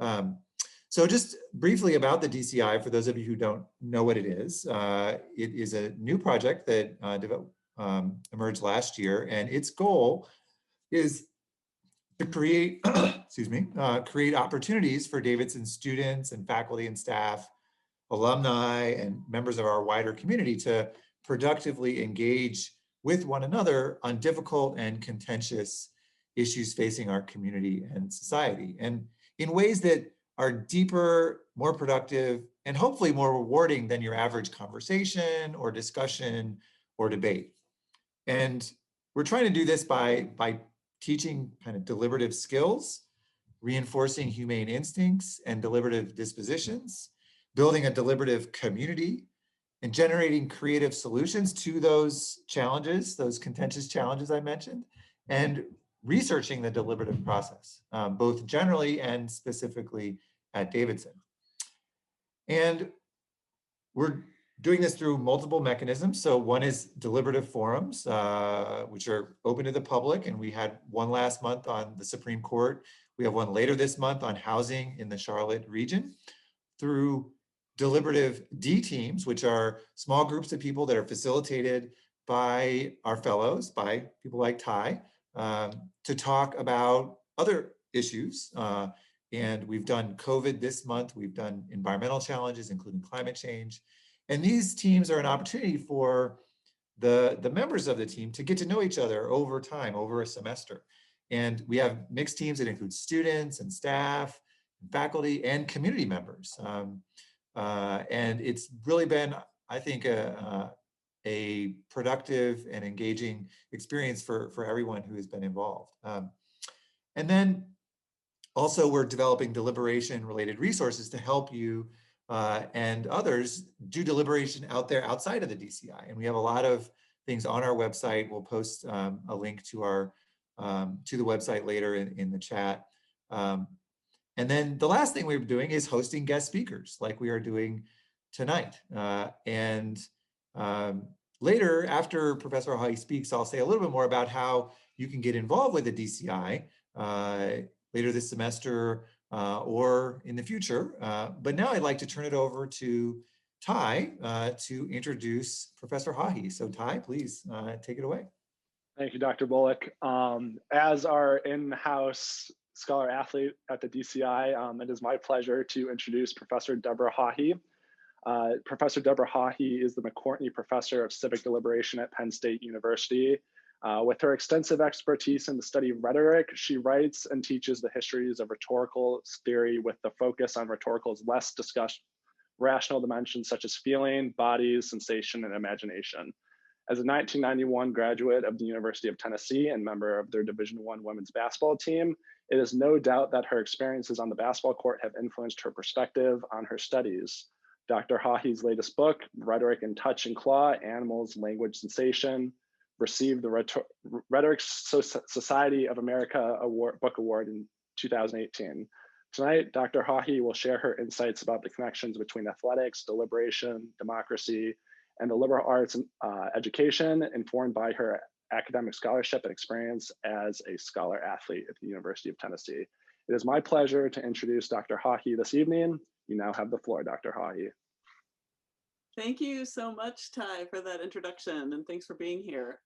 Um, so just briefly about the DCI, for those of you who don't know what it is a new project that emerged last year, and its goal is to create, excuse me, create opportunities for Davidson students and faculty and staff, alumni, and members of our wider community to productively engage with one another on difficult and contentious issues facing our community and society, and in ways that are deeper, more productive, and hopefully more rewarding than your average conversation or discussion or debate. And we're trying to do this by teaching kind of deliberative skills, reinforcing humane instincts and deliberative dispositions, building a deliberative community, and generating creative solutions to those challenges, those contentious challenges I mentioned, and researching the deliberative process, both generally and specifically at Davidson. And we're doing this through multiple mechanisms. So one is deliberative forums, which are open to the public. And we had one last month on the Supreme Court. We have one later this month on housing in the Charlotte region. Through deliberative D teams, which are small groups of people that are facilitated by our fellows, by people like Ty, to talk about other issues. And we've done COVID this month. We've done environmental challenges, including climate change. And these teams are an opportunity for the members of the team to get to know each other over time, over a semester. And we have mixed teams that include students and staff, and faculty, and community members. And it's really been, I think, a productive and engaging experience for everyone who has been involved. And then also, we're developing deliberation-related resources to help you and others do deliberation out there outside of the DCI. And we have a lot of things on our website. We'll post a link to the website later in the chat. And then the last thing we're doing is hosting guest speakers like we are doing tonight. Later, after Professor Haughey speaks, I'll say a little bit more about how you can get involved with the DCI later this semester or in the future. But now I'd like to turn it over to Ty to introduce Professor Haughey. So Ty, please take it away. Thank you, Dr. Bullock. As our in-house scholar athlete at the DCI, it is my pleasure to introduce Professor Deborah Haughey. Professor Deborah Haughey is the McCourtney Professor of Civic Deliberation at Penn State University. With her extensive expertise in the study of rhetoric, she writes and teaches the histories of rhetorical theory with the focus on rhetorical's less discussed rational dimensions such as feeling, bodies, sensation, and imagination. As a 1991 graduate of the University of Tennessee and member of their Division I women's basketball team, it is no doubt that her experiences on the basketball court have influenced her perspective on her studies. Dr. Haughey's latest book, Rhetoric in Touch and Claw, Animals, Language, Sensation, received the Rhetoric Society of America Book Award in 2018. Tonight, Dr. Haughey will share her insights about the connections between athletics, deliberation, democracy, and the liberal arts and education, informed by her academic scholarship and experience as a scholar athlete at the University of Tennessee. It is my pleasure to introduce Dr. Haughey this evening. You now have the floor, Dr. Haughey. Thank you so much, Ty, for that introduction, and thanks for being here.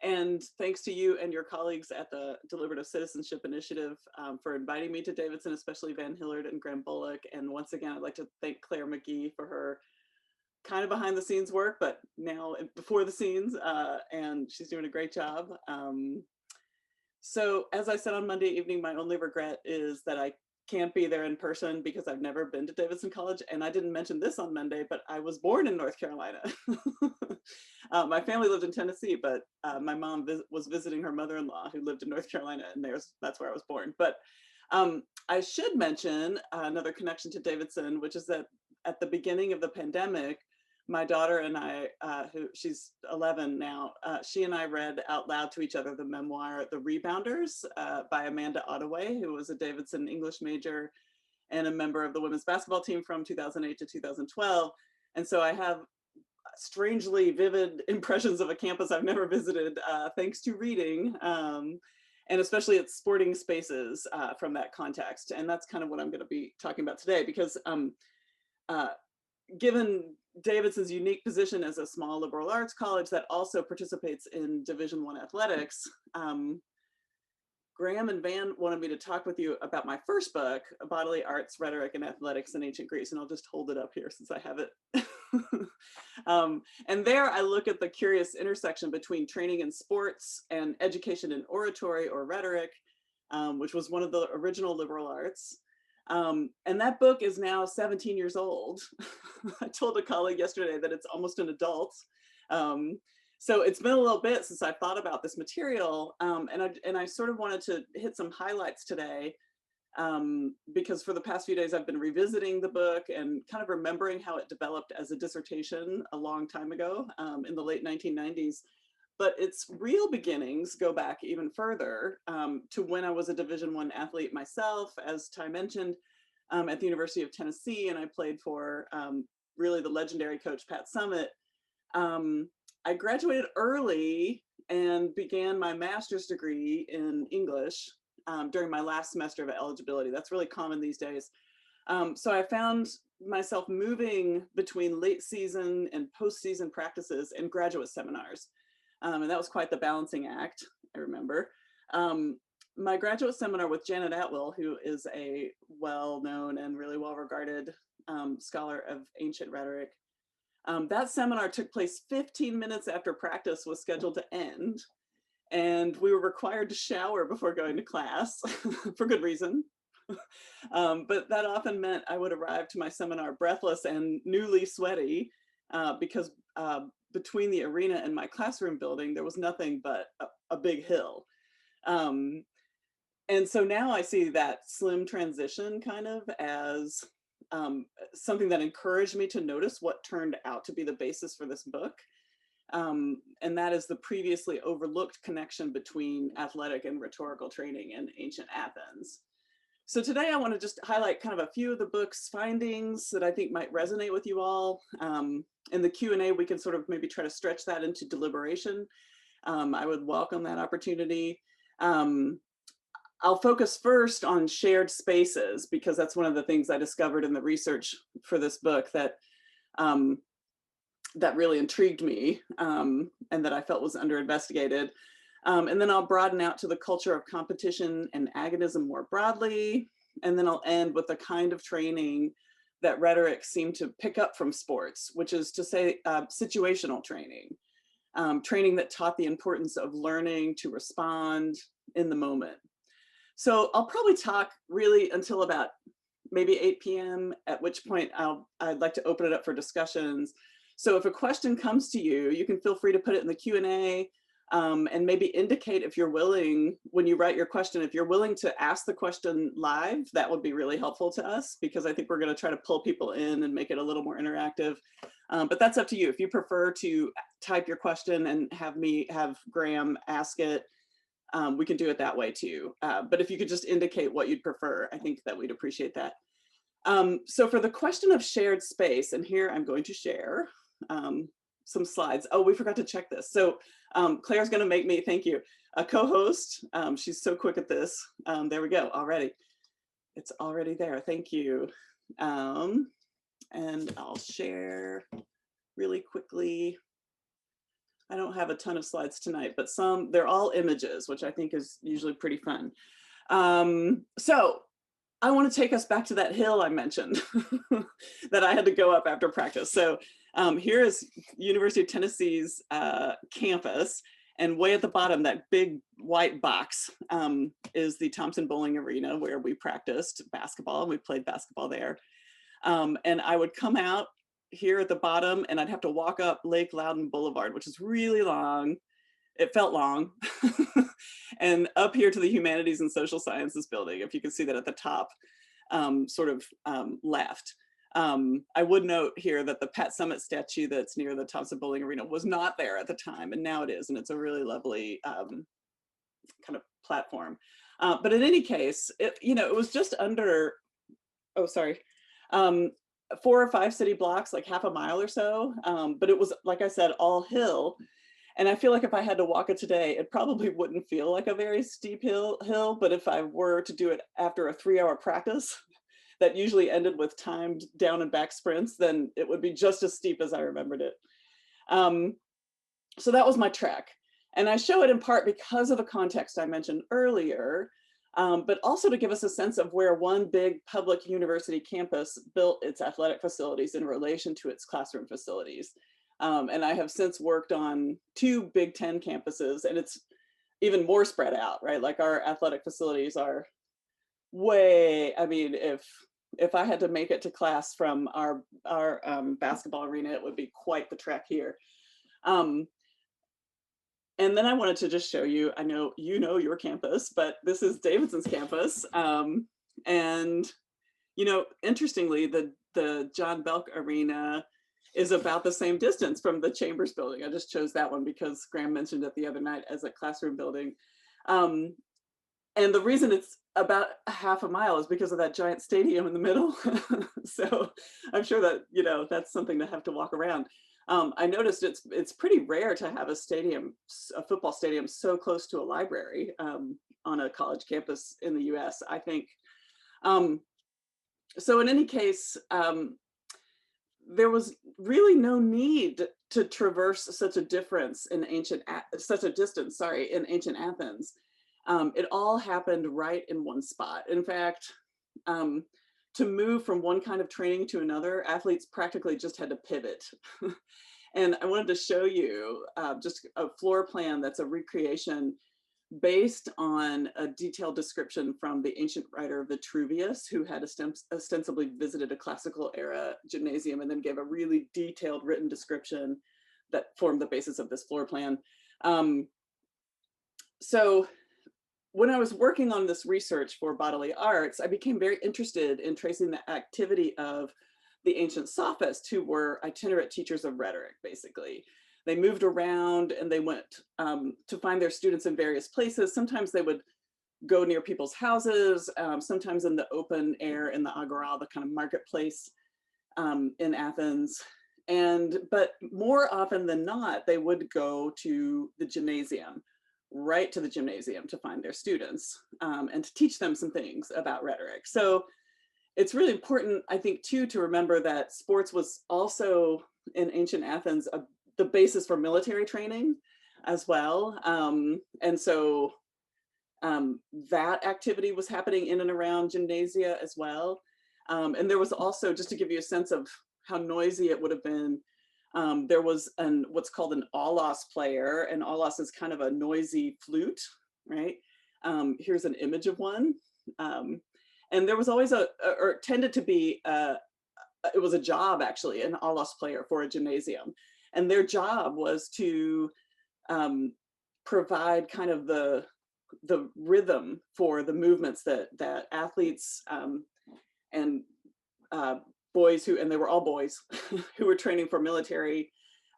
And thanks to you and your colleagues at the Deliberative Citizenship Initiative for inviting me to Davidson, especially Van Hillard and Graham Bullock. And once again, I'd like to thank Claire McGee for her kind of behind the scenes work, but now before the scenes, and she's doing a great job. So as I said on Monday evening, my only regret is that I can't be there in person because I've never been to Davidson College. And I didn't mention this on Monday, but I was born in North Carolina. My family lived in Tennessee, but my mom was visiting her mother-in-law who lived in North Carolina, and that's where I was born. But I should mention another connection to Davidson, which is that at the beginning of the pandemic, my daughter and I, she's 11 now, she and I read out loud to each other the memoir, The Rebounders by Amanda Ottaway, who was a Davidson English major and a member of the women's basketball team from 2008 to 2012. And so I have strangely vivid impressions of a campus I've never visited, thanks to reading. and especially its sporting spaces from that context. And that's kind of what I'm going to be talking about today, because given Davidson's unique position as a small liberal arts college that also participates in Division I athletics, Graham and Van wanted me to talk with you about my first book, Bodily Arts, Rhetoric, and Athletics in Ancient Greece. And I'll just hold it up here since I have it. And there I look at the curious intersection between training in sports and education in oratory or rhetoric, which was one of the original liberal arts. And that book is now 17 years old. I told a colleague yesterday that it's almost an adult. So it's been a little bit since I thought about this material, and I sort of wanted to hit some highlights today, because for the past few days I've been revisiting the book and kind of remembering how it developed as a dissertation a long time ago, in the late 1990s. But its real beginnings go back even further, to when I was a Division I athlete myself, as Ty mentioned, at the University of Tennessee, and I played for really the legendary coach Pat Summitt. I graduated early and began my master's degree in English during my last semester of eligibility. That's really common these days. So I found myself moving between late season and postseason practices and graduate seminars. And that was quite the balancing act, I remember. My graduate seminar with Janet Atwill, who is a well-known and really well-regarded scholar of ancient rhetoric, that seminar took place 15 minutes after practice was scheduled to end, and we were required to shower before going to class for good reason. But that often meant I would arrive to my seminar breathless and newly sweaty, because between the arena and my classroom building, there was nothing but a big hill. And so now I see that slim transition kind of as something that encouraged me to notice what turned out to be the basis for this book. And that is the previously overlooked connection between athletic and rhetorical training in ancient Athens. So today I want to just highlight kind of a few of the book's findings that I think might resonate with you all. In the Q&A, we can sort of maybe try to stretch that into deliberation. I would welcome that opportunity. I'll focus first on shared spaces, because that's one of the things I discovered in the research for this book that that really intrigued me, and that I felt was under-investigated. And then I'll broaden out to the culture of competition and agonism more broadly. And then I'll end with the kind of training that rhetoric seemed to pick up from sports, which is to say situational training, training that taught the importance of learning to respond in the moment. So I'll probably talk really until about maybe 8 p.m., at which point I'd like to open it up for discussions. So if a question comes to you, you can feel free to put it in the Q&A, and maybe indicate if you're willing, when you write your question, if you're willing to ask the question live, that would be really helpful to us, because I think we're going to try to pull people in and make it a little more interactive. But that's up to you. If you prefer to type your question and have Graham ask it, we can do it that way too. But if you could just indicate what you'd prefer, I think that we'd appreciate that. So for the question of shared space, and here I'm going to share some slides. Oh, we forgot to check this. So Claire's going to make me, thank you, a co-host. She's so quick at this. There we go, already. It's already there, thank you. And I'll share really quickly. I don't have a ton of slides tonight, but they're all images, which I think is usually pretty fun. So I want to take us back to that hill I mentioned that I had to go up after practice. So here is University of Tennessee's campus, and way at the bottom, that big white box is the Thompson Bowling Arena, where we practiced basketball, and we played basketball there. And I would come out here at the bottom, and I'd have to walk up Lake Loudon Boulevard, which is really long. It felt long. And up here to the Humanities and Social Sciences building, if you can see that at the top, sort of left. I would note here that the Pat Summitt statue that's near the Thompson Bowling Arena was not there at the time, and now it is, and it's a really lovely kind of platform. But in any case, it was just under, 4 or 5 city blocks, like half a mile or so. But it was, like I said, all hill. And I feel like if I had to walk it today, it probably wouldn't feel like a very steep hill, but if I were to do it after a 3-hour practice that usually ended with timed down and back sprints, then it would be just as steep as I remembered it. So that was my trek. And I show it in part because of the context I mentioned earlier, but also to give us a sense of where one big public university campus built its athletic facilities in relation to its classroom facilities. And I have since worked on 2 Big Ten campuses, and it's even more spread out, right? Like our athletic facilities are way, I mean, if I had to make it to class from our basketball arena, it would be quite the trek here. And then I wanted to just show you, I know you know your campus, but this is Davidson's campus. And, you know, interestingly, the John Belk Arena is about the same distance from the Chambers building. I just chose that one because Graham mentioned it the other night as a classroom building. And the reason it's about a half a mile is because of that giant stadium in the middle. So I'm sure that, you know, that's something to have to walk around. I noticed it's pretty rare to have a football stadium so close to a library on a college campus in the US, I think. So in any case, there was really no need to traverse such a distance in ancient Athens. It all happened right in one spot. In fact, to move from one kind of training to another, athletes practically just had to pivot. And I wanted to show you just a floor plan that's a recreation based on a detailed description from the ancient writer Vitruvius, who had ostensibly visited a classical era gymnasium and then gave a really detailed written description that formed the basis of this floor plan. So when I was working on this research for bodily arts, I became very interested in tracing the activity of the ancient sophists, who were itinerant teachers of rhetoric, basically. They moved around and they went to find their students in various places. Sometimes they would go near people's houses, sometimes in the open air in the agora, the kind of marketplace in Athens. But more often than not, they would go to the gymnasium, right to the gymnasium to find their students and to teach them some things about rhetoric. So it's really important, I think, too, to remember that sports was also in ancient Athens the basis for military training as well. And so that activity was happening in and around gymnasia as well. And there was also, just to give you a sense of how noisy it would have been, there was what's called an aulos player, and aulos is kind of a noisy flute, right? Here's an image of one. And there was always or tended to be, it was a job actually, an aulos player for a gymnasium. And their job was to provide kind of the rhythm for the movements that athletes and boys and they were all boys who were training for military,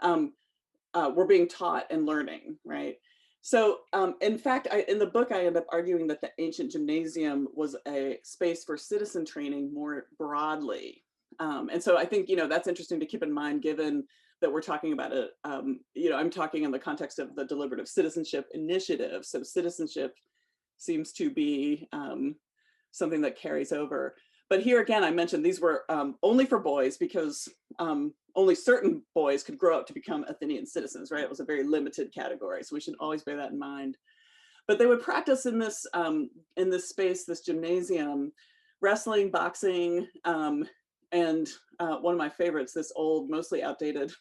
were being taught and learning, right? So in fact, in the book, I end up arguing that the ancient gymnasium was a space for citizen training more broadly. And so I think, you know, that's interesting to keep in mind, given that we're talking about it, you know, I'm talking in the context of the deliberative citizenship initiative. So citizenship seems to be something that carries over. But here again, I mentioned these were only for boys because only certain boys could grow up to become Athenian citizens, right? It was a very limited category, so we should always bear that in mind. But they would practice in this space, this gymnasium, wrestling, boxing, and one of my favorites, this old, mostly outdated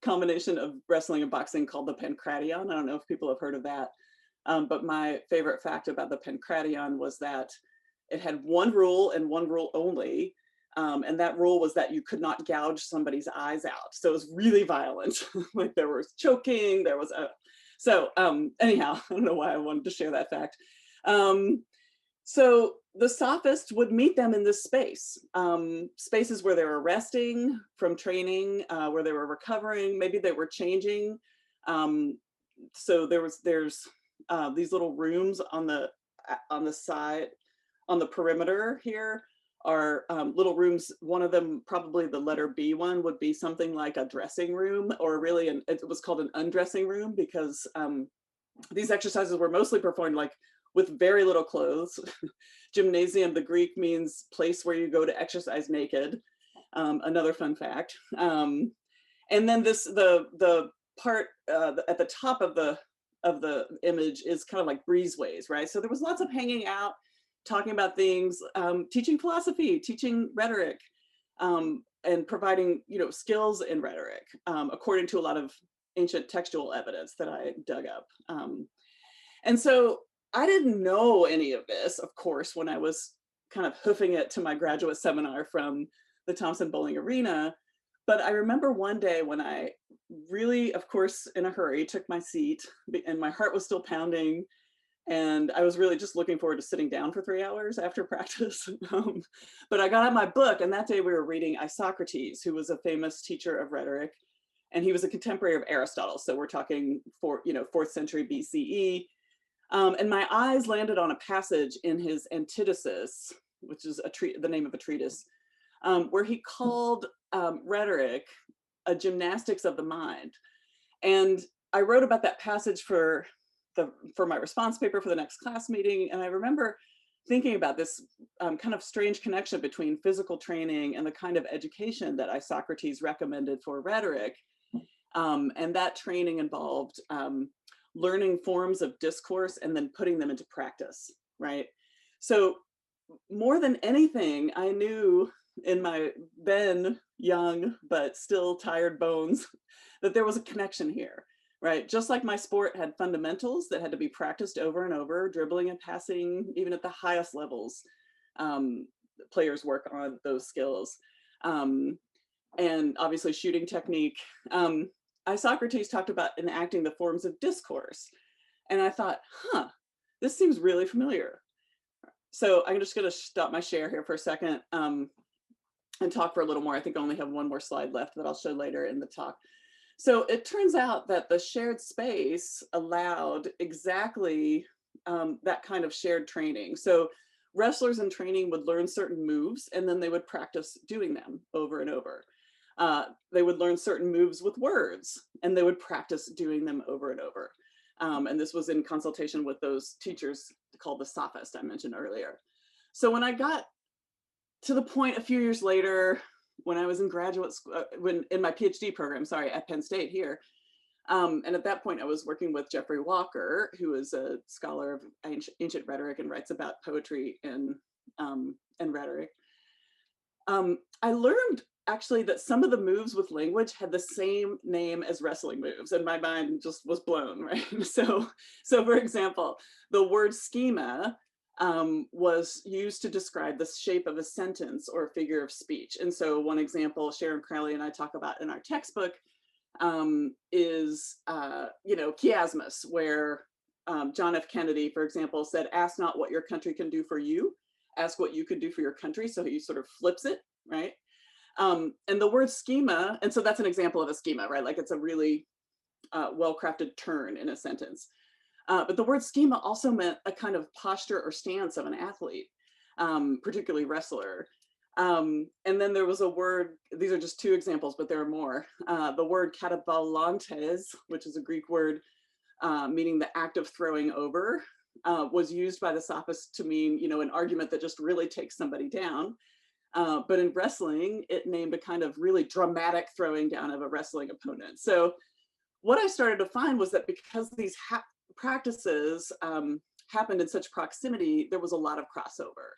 combination of wrestling and boxing called the Pankration. I don't know if people have heard of that, but my favorite fact about the Pankration was that it had one rule and one rule only. And that rule was that you could not gouge somebody's eyes out. So it was really violent. Like there was choking, there was anyhow, I don't know why I wanted to share that fact. So the sophists would meet them in this space, spaces where they were resting from training, where they were recovering, maybe they were changing. So there's these little rooms on the side, on the perimeter here, are little rooms. One of them, probably the letter B one, would be something like a dressing room, or really it was called an undressing room, because these exercises were mostly performed like with very little clothes. Gymnasium, the Greek, means place where you go to exercise naked. Another fun fact. And then the part at the top of the image is kind of like breezeways, right? So there was lots of hanging out, talking about things, teaching philosophy, teaching rhetoric, and providing, skills in rhetoric, according to a lot of ancient textual evidence that I dug up. And so I didn't know any of this, of course, when I was kind of hoofing it to my graduate seminar from the Thompson Bowling Arena. But I remember one day when I really, of course, in a hurry, took my seat, and my heart was still pounding. And I was really just looking forward to sitting down for 3 hours after practice. But I got out my book, and that day we were reading Isocrates, who was a famous teacher of rhetoric. And he was a contemporary of Aristotle. So we're talking 4th century BCE. And my eyes landed on a passage in his Antithesis, which is the name of a treatise, where he called rhetoric a gymnastics of the mind. And I wrote about that passage for my response paper for the next class meeting. And I remember thinking about this kind of strange connection between physical training and the kind of education that Isocrates recommended for rhetoric. And that training involved learning forms of discourse and then putting them into practice, right? So more than anything, I knew in my then young but still tired bones that there was a connection here, right? Just like my sport had fundamentals that had to be practiced over and over, dribbling and passing, even at the highest levels, players work on those skills. And obviously shooting technique. Isocrates talked about enacting the forms of discourse. And I thought, this seems really familiar. So I'm just gonna stop my share here for a second and talk for a little more. I think I only have one more slide left that I'll show later in the talk. So it turns out that the shared space allowed exactly that kind of shared training. So wrestlers in training would learn certain moves, and then they would practice doing them over and over. They would learn certain moves with words, and they would practice doing them over and over. And this was in consultation with those teachers called the sophist I mentioned earlier. So when I got to the point a few years later, when I was in graduate school, in my PhD program, at Penn State here, and at that point I was working with Jeffrey Walker, who is a scholar of ancient rhetoric and writes about poetry and rhetoric. I learned actually that some of the moves with language had the same name as wrestling moves, and my mind just was blown, right? So for example, the word schema was used to describe the shape of a sentence or a figure of speech. And so one example Sharon Crowley and I talk about in our textbook is, chiasmus, where John F. Kennedy, for example, said, "Ask not what your country can do for you, ask what you can do for your country." So he sort of flips it, right? And the word schema, and so that's an example of a schema, right? Like it's a really well-crafted turn in a sentence. But the word schema also meant a kind of posture or stance of an athlete, particularly wrestler. And then there was a word, these are just two examples, but there are more. The word katabalantes, which is a Greek word meaning the act of throwing over, was used by the sophists to mean, an argument that just really takes somebody down. But in wrestling, it named a kind of really dramatic throwing down of a wrestling opponent. So what I started to find was that because these practices happened in such proximity, there was a lot of crossover.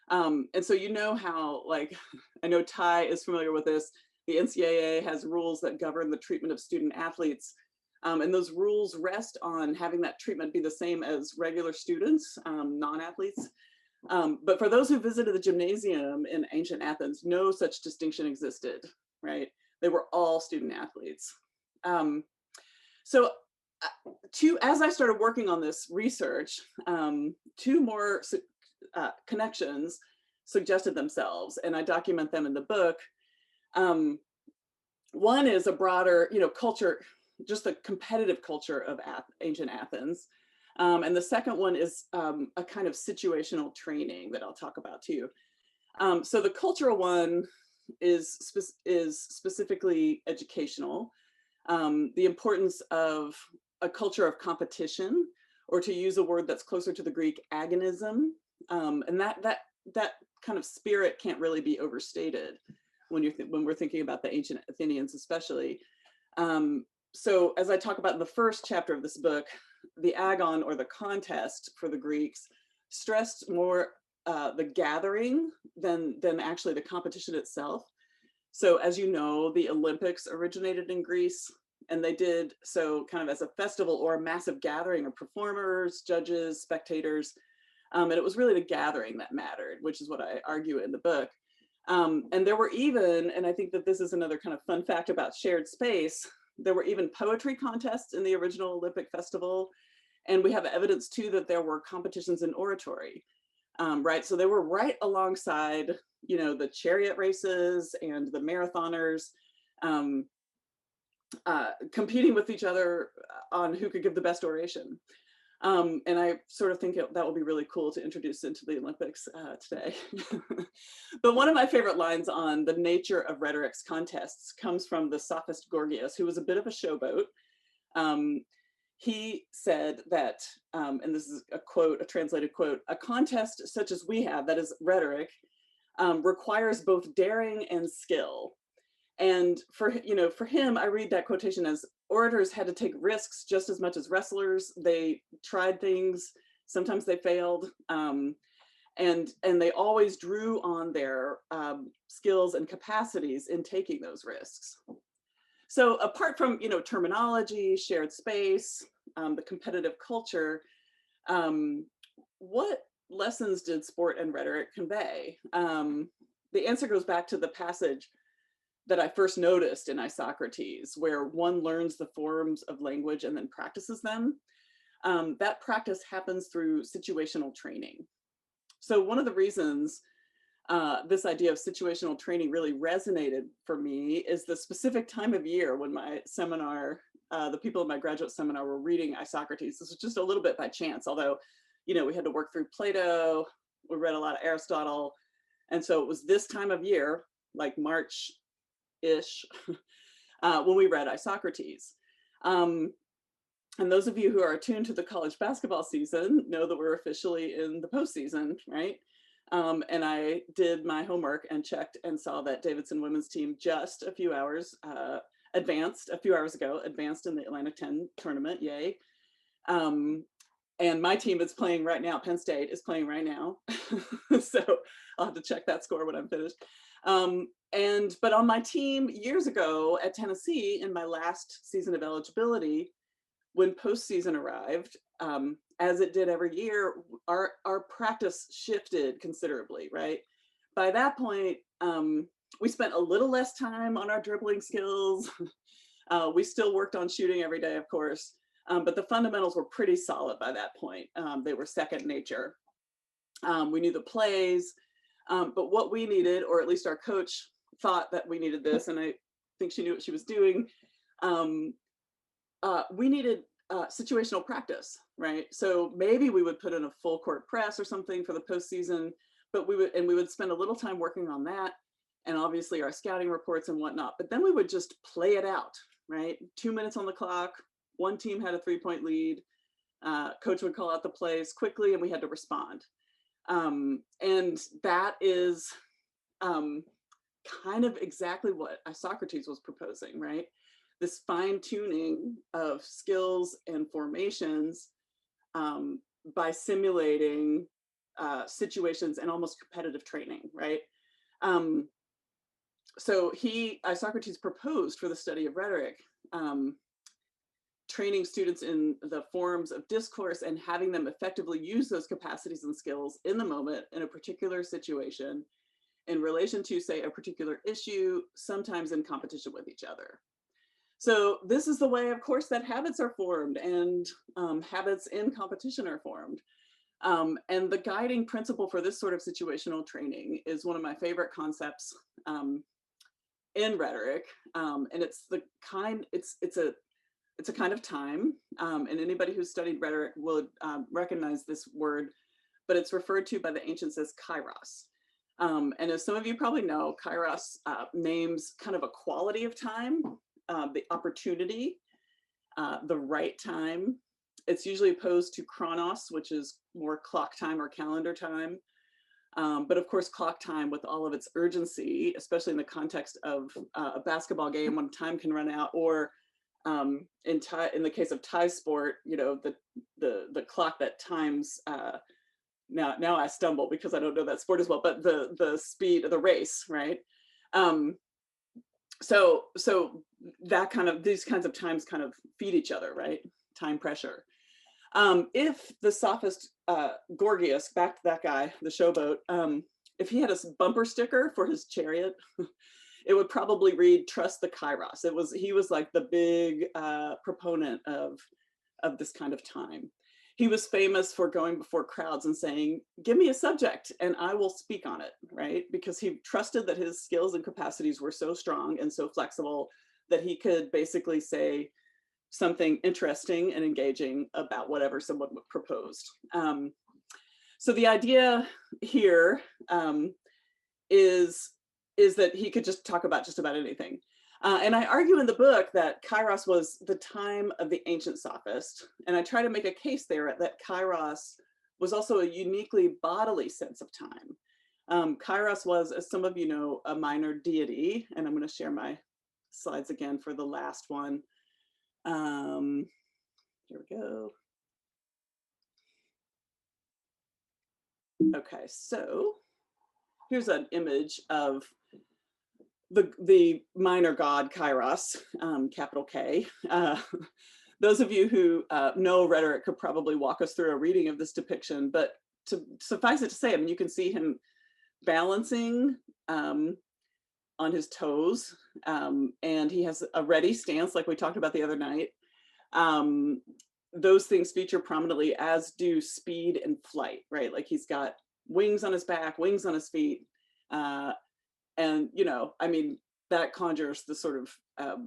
And so how, like, I know Ty is familiar with this, the NCAA has rules that govern the treatment of student athletes. And those rules rest on having that treatment be the same as regular students, non-athletes. But for those who visited the gymnasium in ancient Athens, no such distinction existed, right? They were all student athletes. As I started working on this research, two more connections suggested themselves, and I document them in the book. One is a broader, culture, just the competitive culture of ancient Athens. And the second one is a kind of situational training that I'll talk about too. So the cultural one is specifically educational. The importance of a culture of competition, or to use a word that's closer to the Greek, agonism, and that kind of spirit can't really be overstated when we're thinking about the ancient Athenians, especially. So as I talk about in the first chapter of this book, the agon, or the contest for the Greeks, stressed more the gathering than actually the competition itself. So as you know, the Olympics originated in Greece, and they did so kind of as a festival or a massive gathering of performers, judges, spectators. And it was really the gathering that mattered, which is what I argue in the book. And there were even, and I think that this is another kind of fun fact about shared space, there were even poetry contests in the original Olympic festival. And we have evidence too that there were competitions in oratory, right? So they were right alongside, you know, the chariot races and the marathoners, competing with each other on who could give the best oration. And I sort of think that will be really cool to introduce into the Olympics today. But one of my favorite lines on the nature of rhetoric's contests comes from the sophist Gorgias, who was a bit of a showboat. He said that, and this is a quote, a translated quote, "A contest such as we have, that is rhetoric, requires both daring and skill." And for him, I read that quotation as orators had to take risks just as much as wrestlers. They tried things, sometimes they failed, and they always drew on their skills and capacities in taking those risks. So apart from terminology, shared space, the competitive culture, what lessons did sport and rhetoric convey? The answer goes back to the passage that I first noticed in Isocrates, where one learns the forms of language and then practices them. That practice happens through situational training. So one of the reasons this idea of situational training really resonated for me is the specific time of year when my seminar, the people in my graduate seminar were reading Isocrates. This was just a little bit by chance, although, we had to work through Plato, we read a lot of Aristotle. And so it was this time of year, like March-ish, when we read Isocrates. And those of you who are attuned to the college basketball season know that we're officially in the postseason, right? And I did my homework and checked and saw that Davidson women's team just a few hours ago, advanced in the Atlantic 10 tournament, yay. And my team is playing right now, Penn State is playing right now. So I'll have to check that score when I'm finished. But on my team years ago at Tennessee, in my last season of eligibility, when postseason arrived, as it did every year, our practice shifted considerably, right? By that point, we spent a little less time on our dribbling skills. We still worked on shooting every day, of course, but the fundamentals were pretty solid by that point. They were second nature. We knew the plays, but what we needed, or at least our coach thought that we needed this, and I think she knew what she was doing, we needed situational practice, right? So maybe we would put in a full court press or something for the postseason, but we would spend a little time working on that, and obviously our scouting reports and whatnot, but then we would just play it out, right? 2 minutes on the clock, one team had a 3-point lead, coach would call out the plays quickly and we had to respond. And that is kind of exactly what Isocrates was proposing, right? This fine tuning of skills and formations by simulating situations and almost competitive training, right? So Isocrates proposed for the study of rhetoric, training students in the forms of discourse and having them effectively use those capacities and skills in the moment in a particular situation in relation to, say, a particular issue, sometimes in competition with each other. So this is the way, of course, that habits are formed and habits in competition are formed. And the guiding principle for this sort of situational training is one of my favorite concepts in rhetoric. And it's a kind of time, and anybody who's studied rhetoric would recognize this word, but it's referred to by the ancients as kairos. And as some of you probably know, Kairos names kind of a quality of time, the opportunity, the right time. It's usually opposed to Chronos, which is more clock time or calendar time. But of course, clock time with all of its urgency, especially in the context of a basketball game when time can run out, or in the case of tie sport, you know, the clock that times. Now I stumble because I don't know that sport as well, but the speed of the race, right? So that kind of, these kinds of times kind of feed each other, right? Time pressure. If the sophist Gorgias, back to that guy, the showboat, if he had a bumper sticker for his chariot, it would probably read "Trust the Kairos." He was like the big proponent of this kind of time. He was famous for going before crowds and saying, "Give me a subject and I will speak on it," right? Because he trusted that his skills and capacities were so strong and so flexible that he could basically say something interesting and engaging about whatever someone proposed. So the idea here is that he could just talk about just about anything. And I argue in the book that Kairos was the time of the ancient sophist. And I try to make a case there that Kairos was also a uniquely bodily sense of time. Kairos was, as some of you know, a minor deity. And I'm going to share my slides again for the last one. Here we go. Okay, so here's an image of the minor god Kairos, capital K. Those of you who know rhetoric could probably walk us through a reading of this depiction, but to suffice it to say, I mean, you can see him balancing on his toes, and he has a ready stance like we talked about the other night. Those things feature prominently, as do speed and flight, right? Like he's got wings on his back, wings on his feet, and you know, I mean, that conjures the sort of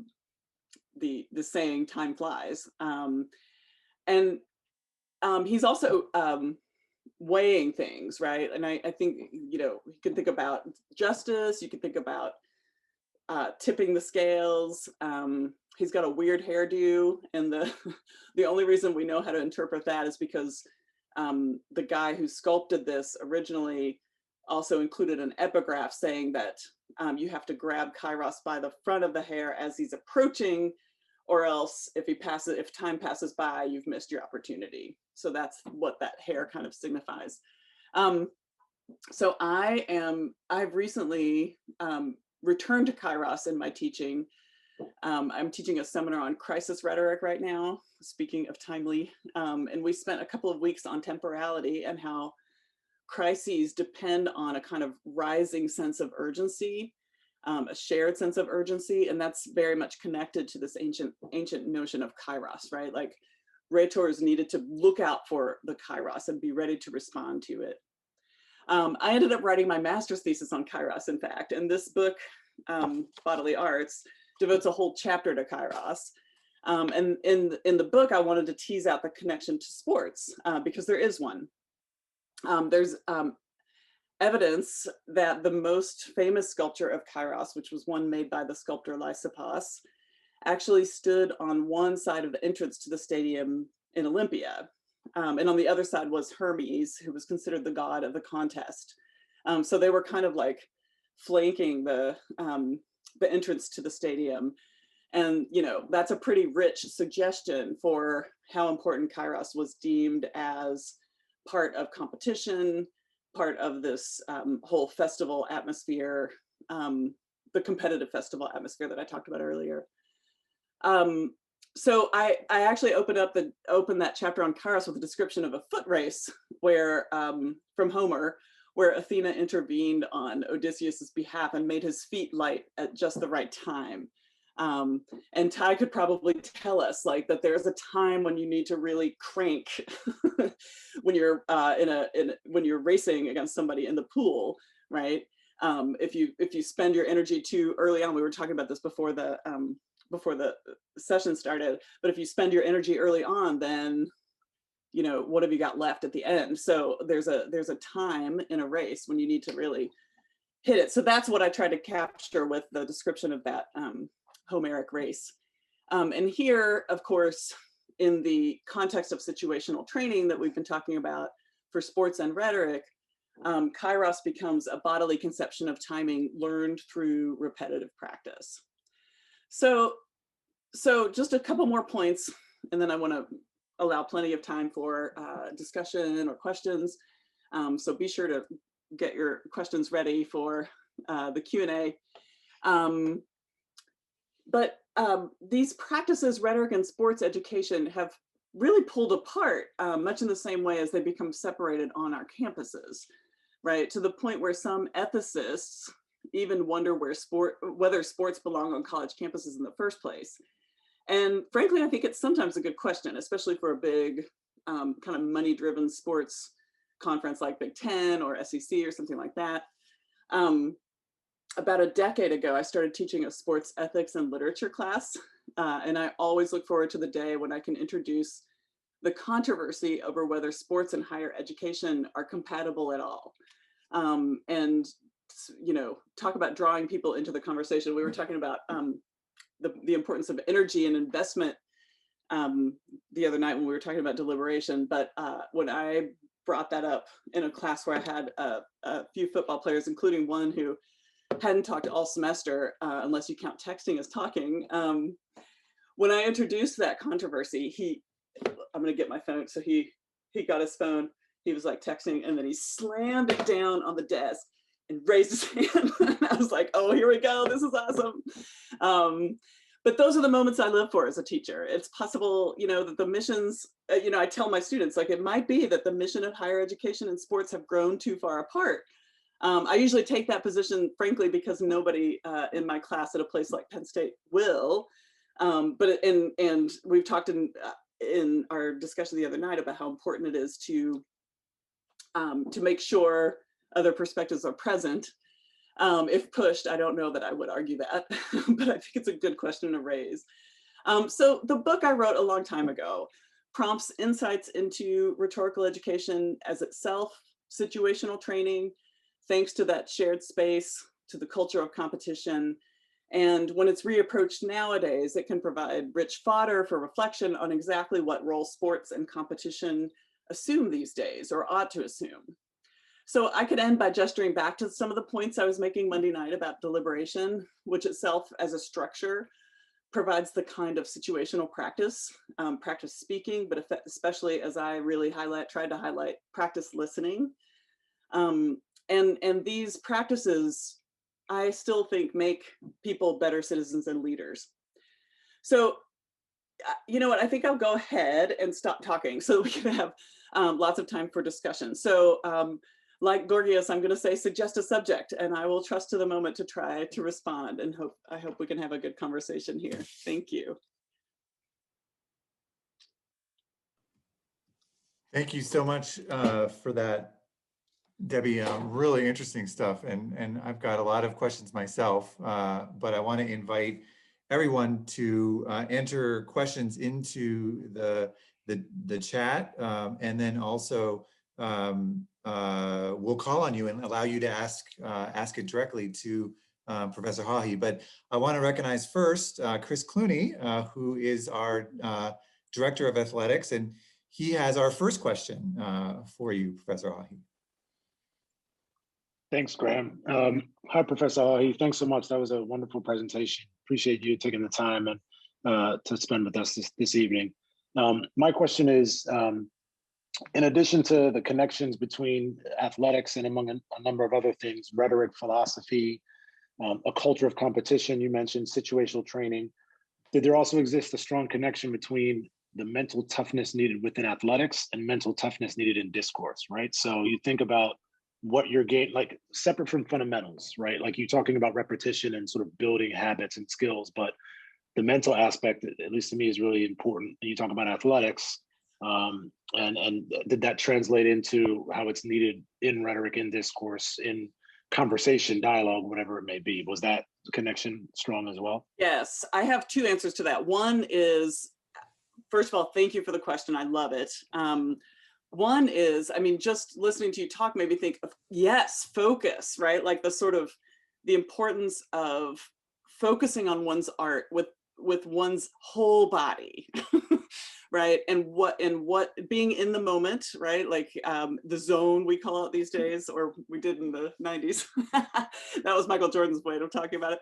the saying "time flies," and he's also weighing things, right? And I think, you know, you can think about justice, you can think about tipping the scales. He's got a weird hairdo, and the only reason we know how to interpret that is because the guy who sculpted this originally also included an epigraph saying that you have to grab Kairos by the front of the hair as he's approaching, or else if time passes by, you've missed your opportunity. So that's what that hair kind of signifies. So I've recently returned to Kairos in my teaching. I'm teaching a seminar on crisis rhetoric right now, speaking of timely, and we spent a couple of weeks on temporality and how crises depend on a kind of rising sense of urgency, a shared sense of urgency, and that's very much connected to this ancient notion of Kairos, right? Like rhetors needed to look out for the Kairos and be ready to respond to it. I ended up writing my master's thesis on Kairos, in fact, and this book, Bodily Arts, devotes a whole chapter to Kairos. And in the book, I wanted to tease out the connection to sports because there is one. There's evidence that the most famous sculpture of Kairos, which was one made by the sculptor Lysippos, actually stood on one side of the entrance to the stadium in Olympia. And on the other side was Hermes, who was considered the god of the contest. So they were kind of like flanking the entrance to the stadium. And, you know, that's a pretty rich suggestion for how important Kairos was deemed as part of competition, part of this whole festival atmosphere, the competitive festival atmosphere that I talked about earlier. So I actually opened that chapter on Kairos with a description of a foot race where from Homer, where Athena intervened on Odysseus's behalf and made his feet light at just the right time. And Ty could probably tell us like that there's a time when you need to really crank when you're when you're racing against somebody in the pool, right? If you spend your energy too early on, we were talking about this before the session started, but if you spend your energy early on, then you know, what have you got left at the end? So there's a time in a race when you need to really hit it. So that's what I tried to capture with the description of that Homeric race. And here, of course, in the context of situational training that we've been talking about for sports and rhetoric, Kairos becomes a bodily conception of timing learned through repetitive practice. So just a couple more points, and then I want to allow plenty of time for discussion or questions. So be sure to get your questions ready for the Q&A. But these practices, rhetoric and sports education, have really pulled apart much in the same way as they become separated on our campuses, right? To the point where some ethicists even wonder whether sports belong on college campuses in the first place. And frankly, I think it's sometimes a good question, especially for a big kind of money-driven sports conference like Big Ten or SEC or something like that. About a decade ago, I started teaching a sports ethics and literature class. And I always look forward to the day when I can introduce the controversy over whether sports and higher education are compatible at all. And, you know, talk about drawing people into the conversation. We were talking about the importance of energy and investment the other night when we were talking about deliberation. But when I brought that up in a class where I had a few football players, including one who hadn't talked all semester, unless you count texting as talking. When I introduced that controversy, I'm gonna get my phone. So he got his phone, he was like texting, and then he slammed it down on the desk and raised his hand. And I was like, oh, here we go, this is awesome. But those are the moments I live for as a teacher. It's possible, you know, that the missions, you know, I tell my students, like, it might be that the mission of higher education and sports have grown too far apart. I usually take that position, frankly, because nobody in my class at a place like Penn State will. And we've talked in our discussion the other night about how important it is to make sure other perspectives are present. If pushed, I don't know that I would argue that, but I think it's a good question to raise. So the book I wrote a long time ago prompts insights into rhetorical education as itself, situational training, thanks to that shared space, to the culture of competition. And when it's reapproached nowadays, it can provide rich fodder for reflection on exactly what role sports and competition assume these days, or ought to assume. So I could end by gesturing back to some of the points I was making Monday night about deliberation, which itself as a structure provides the kind of situational practice, practice speaking, but especially, as I really tried to highlight, practice listening. And these practices, I still think, make people better citizens and leaders. So, you know what, I think I'll go ahead and stop talking so we can have lots of time for discussion. So like Gorgias, I'm gonna say, suggest a subject, and I will trust to the moment to try to respond, and I hope we can have a good conversation here. Thank you. Thank you so much for that, Debbie. Really interesting stuff, and I've got a lot of questions myself, but I want to invite everyone to enter questions into the chat, and then also we'll call on you and allow you to ask it directly to Professor Haughey. But I want to recognize first Chris Clooney, who is our Director of Athletics, and he has our first question for you, Professor Haughey. Thanks, Graham. Hi, Professor Haughey. Thanks so much. That was a wonderful presentation. Appreciate you taking the time and to spend with us this evening. My question is, in addition to the connections between athletics and among a number of other things, rhetoric, philosophy, a culture of competition, you mentioned situational training, did there also exist a strong connection between the mental toughness needed within athletics and mental toughness needed in discourse, right? So you think about what you're like separate from fundamentals, right? Like you're talking about repetition and sort of building habits and skills, but the mental aspect, at least to me, is really important. And you talk about athletics, and did that translate into how it's needed in rhetoric, in discourse, in conversation, dialogue, whatever it may be? Was that connection strong as well? Yes, I have two answers to that. One is, first of all, thank you for the question. I love it. One is, I mean, just listening to you talk made me think of, yes, focus, right? Like the sort of the importance of focusing on one's art with one's whole body, right? And what being in the moment, right? Like the zone we call it these days, or we did in the 90s. That was Michael Jordan's way of talking about it.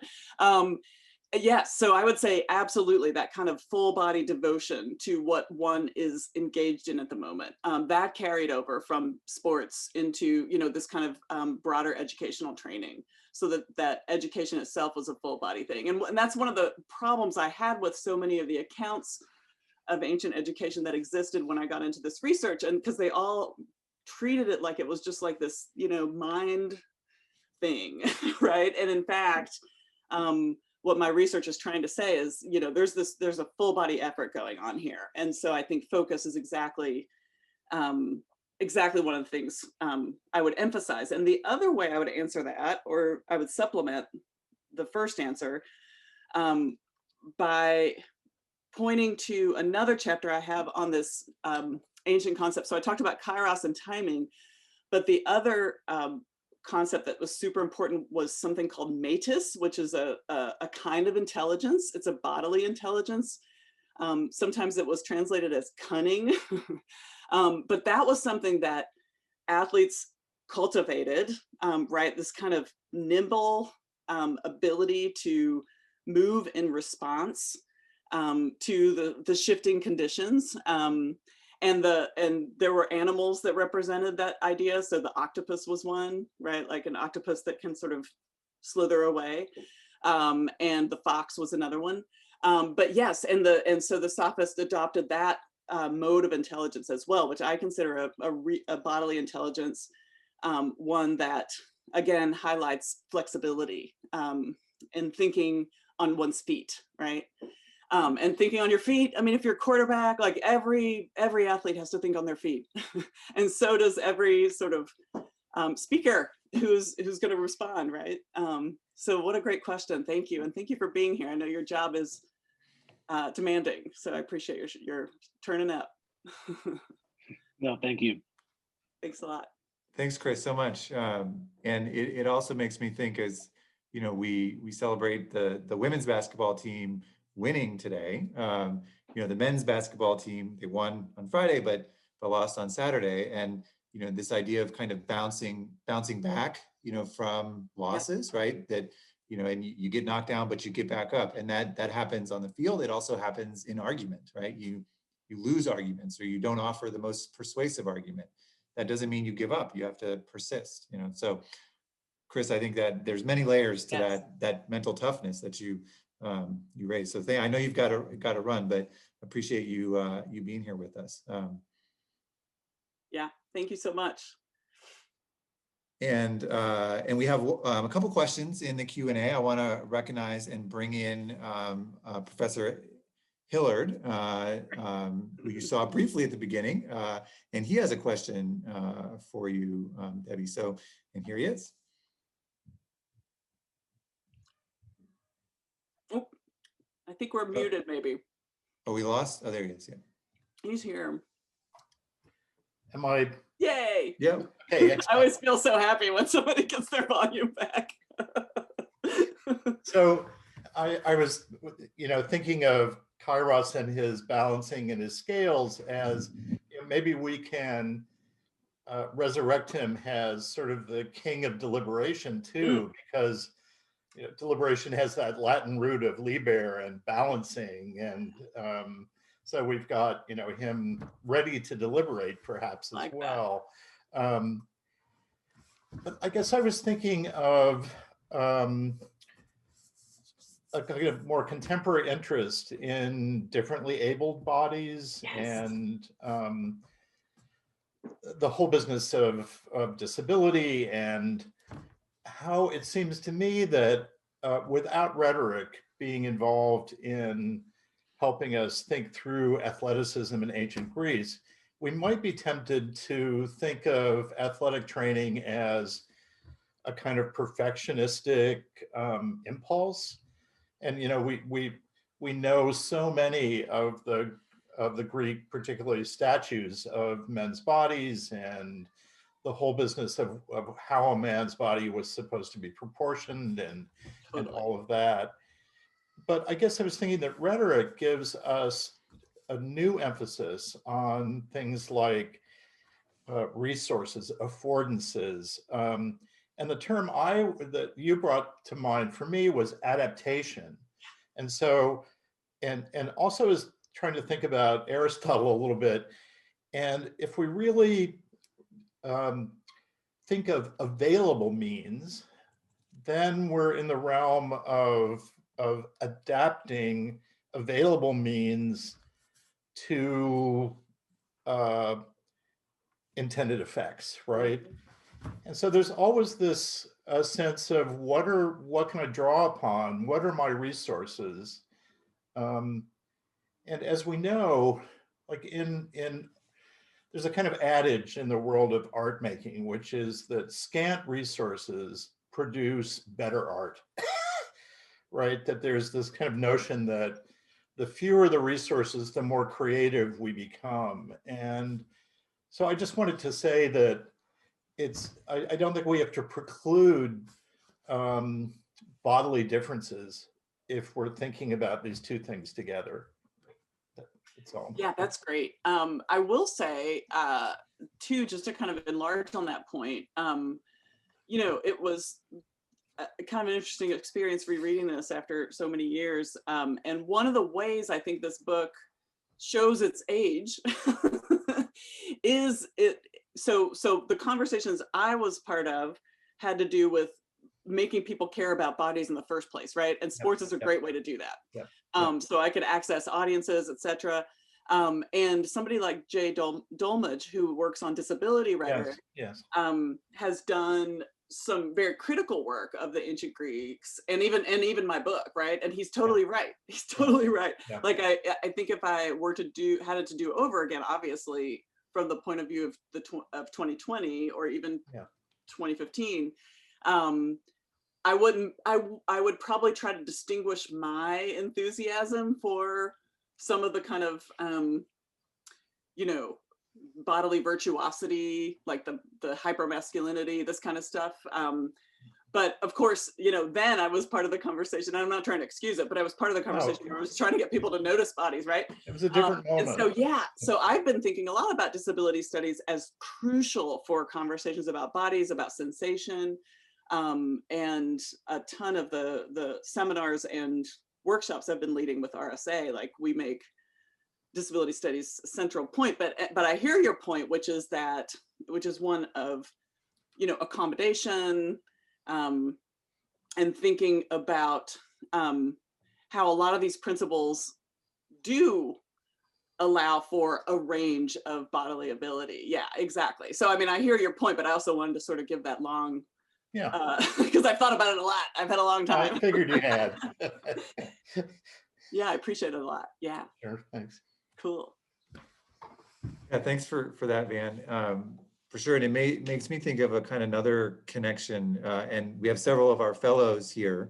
Yes, so I would say absolutely that kind of full body devotion to what one is engaged in at the moment. That carried over from sports into, you know, this kind of broader educational training, so that education itself was a full body thing. And that's one of the problems I had with so many of the accounts of ancient education that existed when I got into this research, and because they all treated it like it was just like this, you know, mind thing, right? And in fact, what my research is trying to say is, you know, there's a full body effort going on here. And so I think focus is exactly one of the things I would emphasize. And the other way I would answer that, or I would supplement the first answer by pointing to another chapter I have on this ancient concept. So I talked about kairos and timing, but the other concept that was super important was something called metis, which is a kind of intelligence. It's a bodily intelligence. Sometimes it was translated as cunning, but that was something that athletes cultivated, right? This kind of nimble ability to move in response to the shifting conditions. And there were animals that represented that idea. So the octopus was one, right? Like an octopus that can sort of slither away. And the fox was another one. But yes, and so the sophists adopted that mode of intelligence as well, which I consider a bodily intelligence, one that again highlights flexibility and thinking on one's feet, right? And thinking on your feet. I mean, if you're a quarterback, like every athlete has to think on their feet, and so does every sort of speaker who's going to respond, right? So what a great question. Thank you, and thank you for being here. I know your job is demanding, so I appreciate your turning up. No, thank you. Thanks a lot. Thanks, Chris, so much. And it also makes me think, as you know, we celebrate the women's basketball team winning today. You know, the men's basketball team, they won on Friday, but lost on Saturday. And you know, this idea of kind of bouncing back, you know, from losses, right? That you know, and you get knocked down, but you get back up, and that happens on the field. It also happens in argument, right? You lose arguments, or you don't offer the most persuasive argument. That doesn't mean you give up. You have to persist, you know. So Chris, I think that there's many layers to that mental toughness that you raised. So I know you've got to run, but appreciate you being here with us. Yeah, thank you so much. And we have a couple questions in the Q&A. I want to recognize and bring in Professor Hillard, who you saw briefly at the beginning, and he has a question for you, Debbie. So, and here he is. Oh, I think we're muted, maybe. Oh, we lost? Oh, there he is. Yeah. He's here. Am I? Yay! Yeah. Okay. I always feel so happy when somebody gets their volume back. So I was, you know, thinking of Kairos and his balancing and his scales as, you know, maybe we can resurrect him as sort of the king of deliberation too, because you know, deliberation has that Latin root of liber and balancing, and so we've got, you know, him ready to deliberate perhaps as well. But I guess I was thinking of a kind of more contemporary interest in differently abled bodies. Yes. And the whole business of disability, and how it seems to me that without rhetoric being involved in helping us think through athleticism in ancient Greece, we might be tempted to think of athletic training as a kind of perfectionistic impulse. And you know, we know so many of the the Greek, particularly statues of men's bodies and the whole business of how a man's body was supposed to be proportioned and Totally. all of that. But I guess I was thinking that rhetoric gives us a new emphasis on things like resources, affordances. And the term that you brought to mind for me was adaptation. And so, and also is trying to think about Aristotle a little bit. And if we really think of available means, then we're in the realm of adapting available means to intended effects, right? And so there's always this sense of what can I draw upon? What are my resources? And as we know, like there's a kind of adage in the world of art making, which is that scant resources produce better art, right? That there's this kind of notion that the fewer the resources, the more creative we become. And so I just wanted to say that I don't think we have to preclude bodily differences if we're thinking about these two things together. That's all. Yeah, that's great. I will say, too, just to kind of enlarge on that point, it was kind of an interesting experience rereading this after so many years. And one of the ways I think this book shows its age is so the conversations I was part of had to do with making people care about bodies in the first place, right? And sports is a great way to do that. So I could access audiences, etc. And somebody like Jay Dolmage, who works on disability rhetoric, has done some very critical work of the ancient Greeks and even my book, right? And he's totally right. He's totally right. Yeah. Like I think if I were to had it to do over again, obviously from the point of view of of 2020 or even 2015, I would probably try to distinguish my enthusiasm for some of the kind of bodily virtuosity, like the hypermasculinity, this kind of stuff. But of course, then I was part of the conversation. I'm not trying to excuse it, but I was part of the conversation where I was trying to get people to notice bodies, right? It was a different moment. So I've been thinking a lot about disability studies as crucial for conversations about bodies, about sensation, and a ton of the seminars and workshops I've been leading with RSA, like we make disability studies a central point. But I hear your point, which is one of accommodation, and thinking about how a lot of these principles do allow for a range of bodily ability. Yeah, exactly. So I mean, I hear your point, but I also wanted to sort of give that long, because I've thought about it a lot. I've had a long time. I figured you had. Yeah, I appreciate it a lot. Yeah. Sure, thanks. Cool. Yeah, thanks for that, Van. For sure, and it makes me think of a kind of another connection. And we have several of our fellows here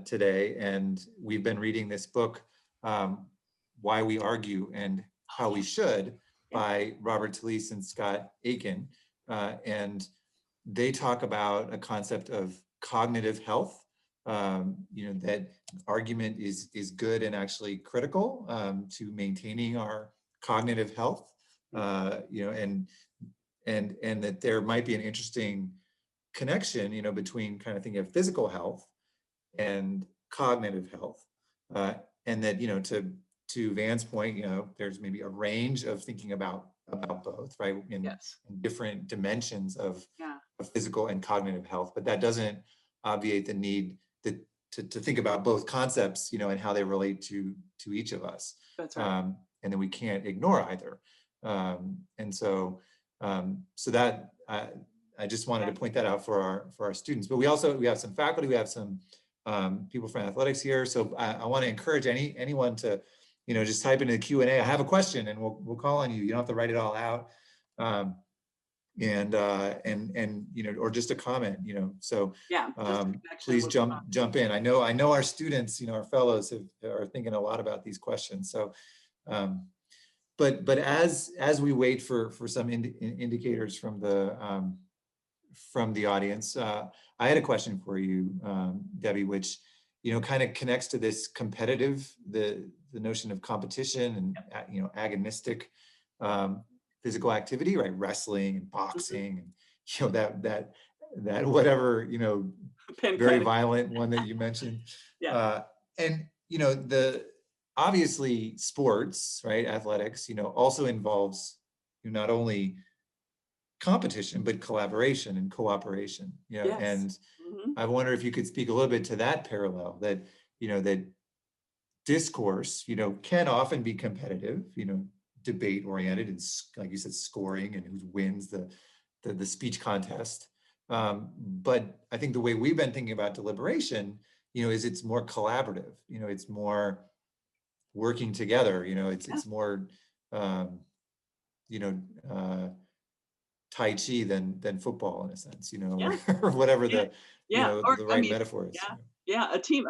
today, and we've been reading this book, Why We Argue and How We Should, by Robert Talisse and Scott Aiken. And they talk about a concept of cognitive health. That argument is good and actually critical to maintaining our cognitive health. And that there might be an interesting connection, between kind of thinking of physical health and cognitive health, and that, to Van's point, there's maybe a range of thinking about both, right? In different dimensions of physical and cognitive health, but that doesn't obviate the need to think about both concepts, and how they relate to each of us. That's right. And then we can't ignore either. And so that I just wanted to point that out for our students. But we have some faculty, we have some people from athletics here. So I want to encourage anyone to, just type into the Q&A. I have a question, and we'll call on you. You don't have to write it all out. And or just a comment, so please jump in. I know our students, our fellows are thinking a lot about these questions. So but as we wait for some indicators from the audience, I had a question for you, Debbie, which kind of connects to this competitive, the notion of competition and agonistic physical activity, right? Wrestling and boxing, and that whatever very violent one that you mentioned. Yeah. And obviously sports, right? Athletics, also involves not only competition, but collaboration and cooperation, Yes. And I wonder if you could speak a little bit to that parallel, that, that discourse, can often be competitive, debate oriented, and like you said, scoring and who wins the speech contest. But I think the way we've been thinking about deliberation, is it's more collaborative, it's more working together, it's more, Tai Chi than football in a sense, or whatever the right metaphor is. Yeah, a team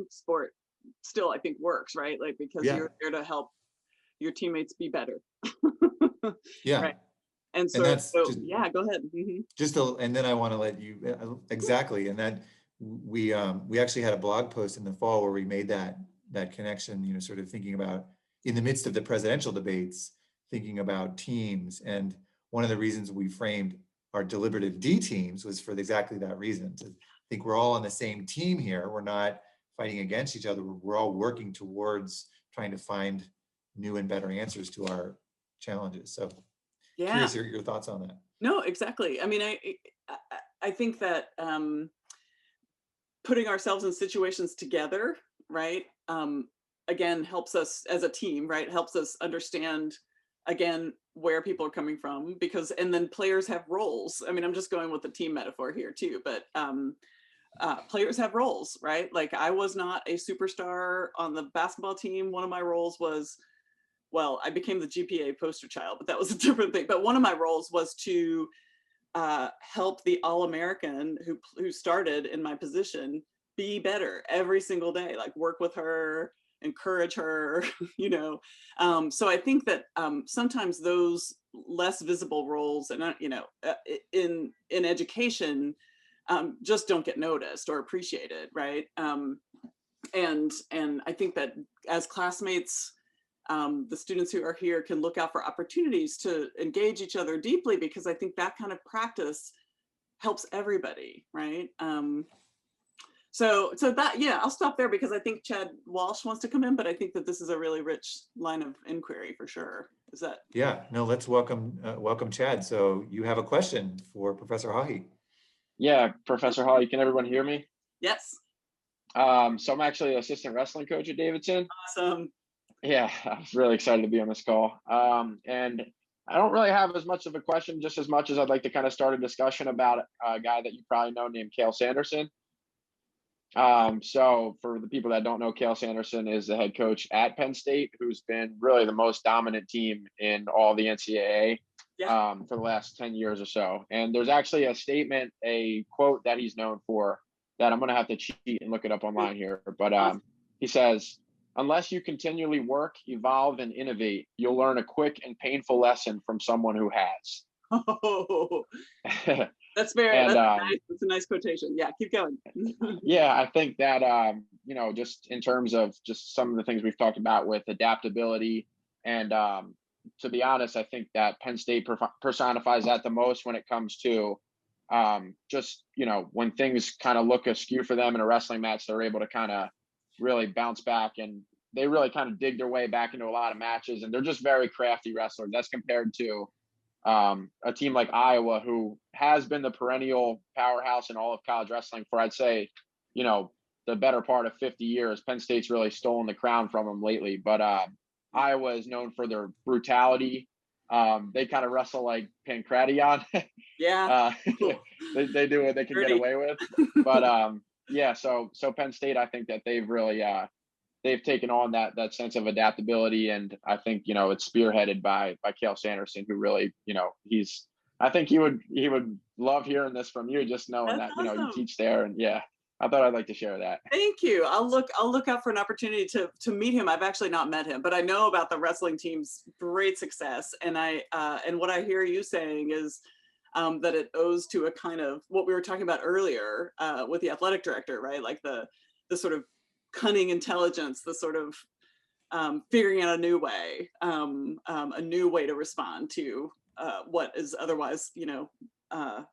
sport still I think works, right? Like, because you're there to help your teammates be better. Yeah. Right. And so, yeah, go ahead. And then I want to let you exactly, and that we actually had a blog post in the fall where we made that connection, sort of thinking about, in the midst of the presidential debates, thinking about teams. And one of the reasons we framed our deliberative D teams was for exactly that reason, to think we're all on the same team here. We're not fighting against each other. We're all working towards trying to find new and better answers to our challenges. So curious your thoughts on that. No, exactly. I mean, I think that putting ourselves in situations together, right, again, helps us as a team, right, helps us understand, again, where people are coming from, because, and then players have roles. I mean, I'm just going with the team metaphor here too, but players have roles, right? Like, I was not a superstar on the basketball team. One of my roles was, well, I became the GPA poster child, but that was a different thing. But one of my roles was to help the All-American who started in my position be better every single day, like work with her, encourage her, So I think that sometimes those less visible roles, and in education, just don't get noticed or appreciated, right? And I think that as classmates, the students who are here can look out for opportunities to engage each other deeply, because I think that kind of practice helps everybody, right? So that, I'll stop there because I think Chad Walsh wants to come in, but I think that this is a really rich line of inquiry for sure. Is that? Yeah, no, let's welcome Chad. So you have a question for Professor Haughey. Yeah, Professor Haughey, can everyone hear me? Yes. So I'm actually an assistant wrestling coach at Davidson. Awesome. Yeah, I was really excited to be on this call. And I don't really have as much of a question, just as much as I'd like to kind of start a discussion about a guy that you probably know named Cael Sanderson. So for the people that don't know, Cael Sanderson is the head coach at Penn State, who's been really the most dominant team in all the NCAA for the last 10 years or so. And there's actually a quote that he's known for that I'm going to have to cheat and look it up online here. But he says, "Unless you continually work, evolve, and innovate, you'll learn a quick and painful lesson from someone who has." Oh, that's very nice. That's a nice quotation. Yeah, keep going. Yeah, I think that just in terms of just some of the things we've talked about with adaptability, and to be honest, I think that Penn State personifies that the most when it comes to just when things kind of look askew for them in a wrestling match, they're able to kind of really bounce back, and they really kind of dig their way back into a lot of matches, and they're just very crafty wrestlers. That's compared to a team like Iowa, who has been the perennial powerhouse in all of college wrestling for, I'd say, the better part of 50 years. Penn State's really stolen the crown from them lately, but Iowa is known for their brutality. They kind of wrestle like Pancration. Yeah. They do what they can get away with. But yeah, so Penn State, I think that they've really they've taken on that sense of adaptability, and I think it's spearheaded by Cael Sanderson, who really I think he would love hearing this from you, just knowing That's that awesome. you teach there, and yeah. I thought I'd like to share that. Thank you. I'll look out for an opportunity to meet him. I've actually not met him, but I know about the wrestling team's great success. And and what I hear you saying is that it owes to a kind of what we were talking about earlier with the athletic director, right? Like the sort of cunning intelligence, the sort of figuring out a new way to respond to what is otherwise,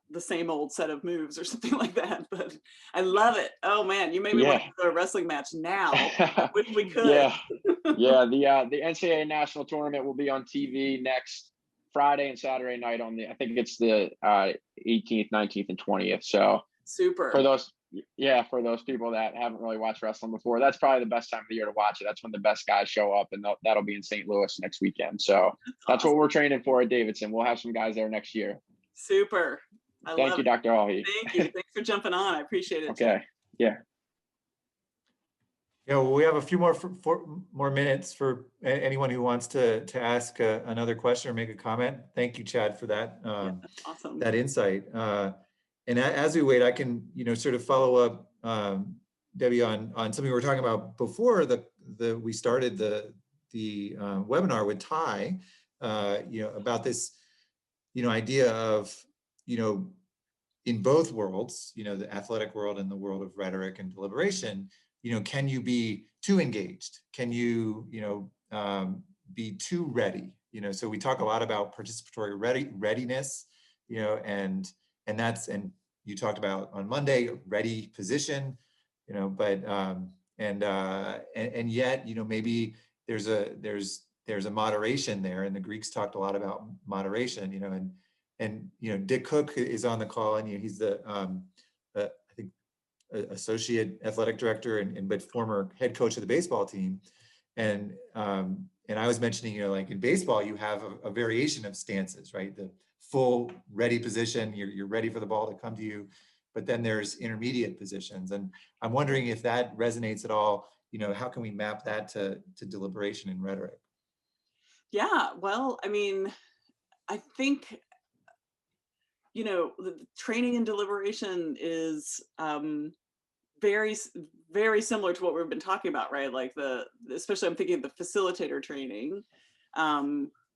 the same old set of moves or something like that. But I love it. Oh man, you made me want to go to a wrestling match now. I wish we could. Yeah, the NCAA national tournament will be on TV next Friday and Saturday night on I think it's the 18th, 19th, and 20th. So super. For those people that haven't really watched wrestling before, that's probably the best time of the year to watch it. That's when the best guys show up, and that'll be in St. Louis next weekend. So that's awesome. what we're training for at Davidson. We'll have some guys there next year. Super. Thank you, Dr. Haughey. Thank you. Thanks for jumping on. I appreciate it. Okay. Yeah. Yeah, well, we have a few more minutes for anyone who wants to ask another question or make a comment. Thank you, Chad, for that awesome. that insight. And as we wait, I can sort of follow up, Debbie, on something we were talking about before we started the webinar with Ty, about this idea of in both worlds, the athletic world and the world of rhetoric and deliberation. Can you be too engaged? Can you, be too ready? So we talk a lot about participatory readiness, and you talked about on Monday, ready position, but and yet, maybe there's a moderation there, and the Greeks talked a lot about moderation, and Dick Cook is on the call, and he's the associate athletic director but former head coach of the baseball team. And I was mentioning, like in baseball, you have a variation of stances, right? The full ready position, you're ready for the ball to come to you, but then there's intermediate positions. And I'm wondering if that resonates at all, how can we map that to deliberation and rhetoric? Yeah, well, I mean, I think, the training and deliberation is very, very similar to what we've been talking about, right? Like especially I'm thinking of the facilitator training,